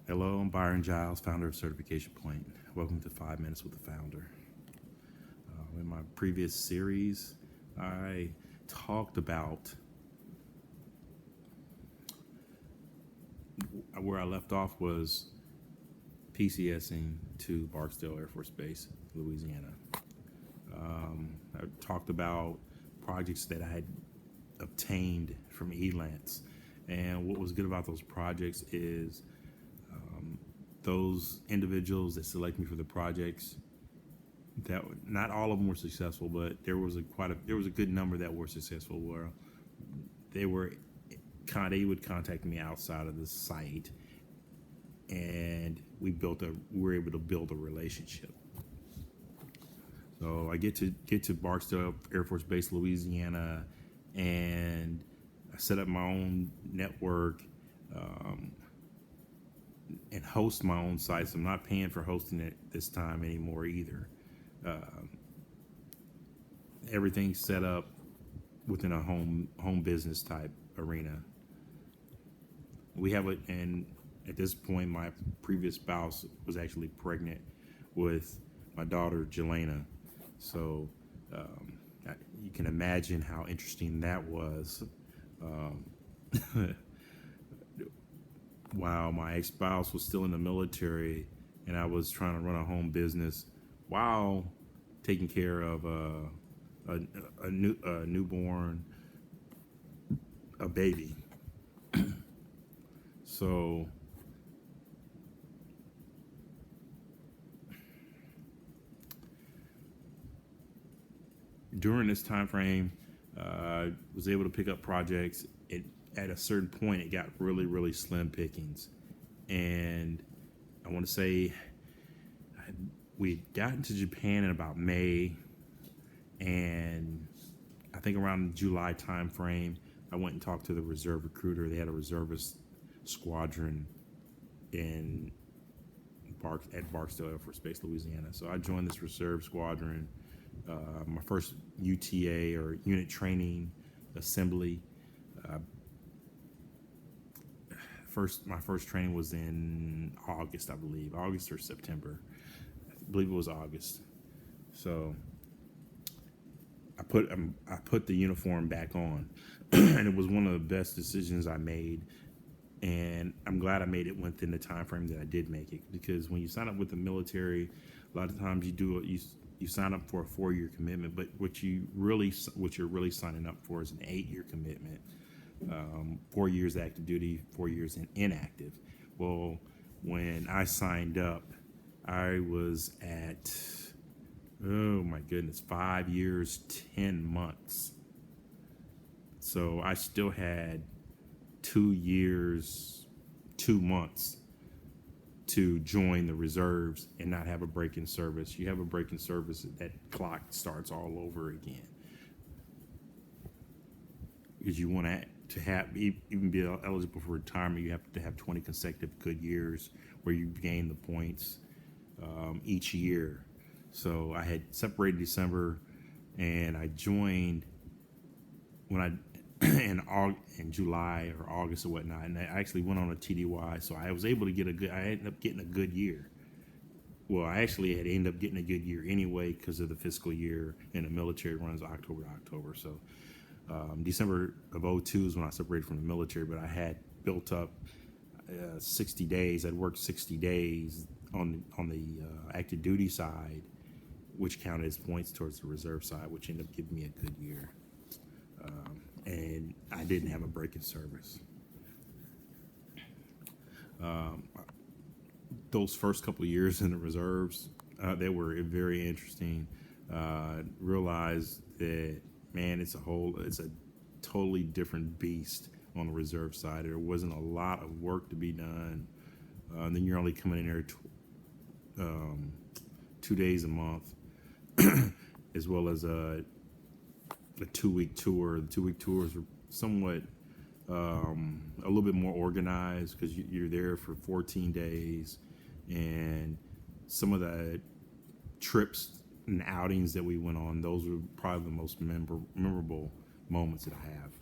Hello, I'm Byron Giles, founder of CertificationPoint. Welcome to 5 Minutes with the Founder. In my previous series, I talked about where I left off was PCSing to Barksdale Air Force Base, Louisiana. I talked about projects that I had obtained from ELANCE. And what was good about those projects is those individuals that select me for the projects, that not all of them were successful, but there was a good number that were successful, where they would contact me outside of the site, and we were able to build a relationship. So I get to Barksdale Air Force Base, Louisiana, and I set up my own network and host my own sites. I'm not paying for hosting it this time anymore either. Everything's set up within a home business type arena. We have it, and at this point, my previous spouse was actually pregnant with my daughter Jelena. So you can imagine how interesting that was. While my ex-spouse was still in the military, and I was trying to run a home business while taking care of a newborn, a baby. So during this time frame, I was able to pick up projects. At a certain point, it got really, really slim pickings. And I want to say we had gotten to Japan in about May, and I think around the July time frame, I went and talked to the reserve recruiter. They had a reservist squadron at Barksdale Air Force Base, Louisiana. So I joined this reserve squadron. My first UTA, or unit training assembly. My first training was in August, I believe, August or September. I believe it was August. So I put the uniform back on, and it was one of the best decisions I made. And I'm glad I made it within the time frame that I did make it, because when you sign up with the military, a lot of times you sign up for a 4-year commitment, but what you're really signing up for is an 8-year commitment. 4 years active duty, 4 years inactive. Well, when I signed up, I was at, oh my goodness, 5 years, 10 months. So I still had 2 years, 2 months to join the reserves and not have a break in service. You have a break in service, that clock starts all over again, because you want to have even be eligible for retirement. You have to have 20 consecutive good years where you gain the points each year. So I had separated December, and I joined in July or August or whatnot, and I actually went on a TDY, so I was able to I ended up getting a good year. Well, I actually had ended up getting a good year anyway, because of the fiscal year, and the military runs October to October. So December of 2002 is when I separated from the military, but I had built up 60 days. I'd worked 60 days on the active duty side, which counted as points towards the reserve side, which ended up giving me a good year. And I didn't have a break in service. Those first couple of years in the reserves, they were very interesting. Realized that, man, it's a totally different beast on the reserve side. There wasn't a lot of work to be done. Then you're only coming in there 2 days a month, as well as a 2-week tour. The 2-week tours were somewhat a little bit more organized, because you're there for 14 days, and some of the trips and outings that we went on, those were probably the most memorable moments that I have.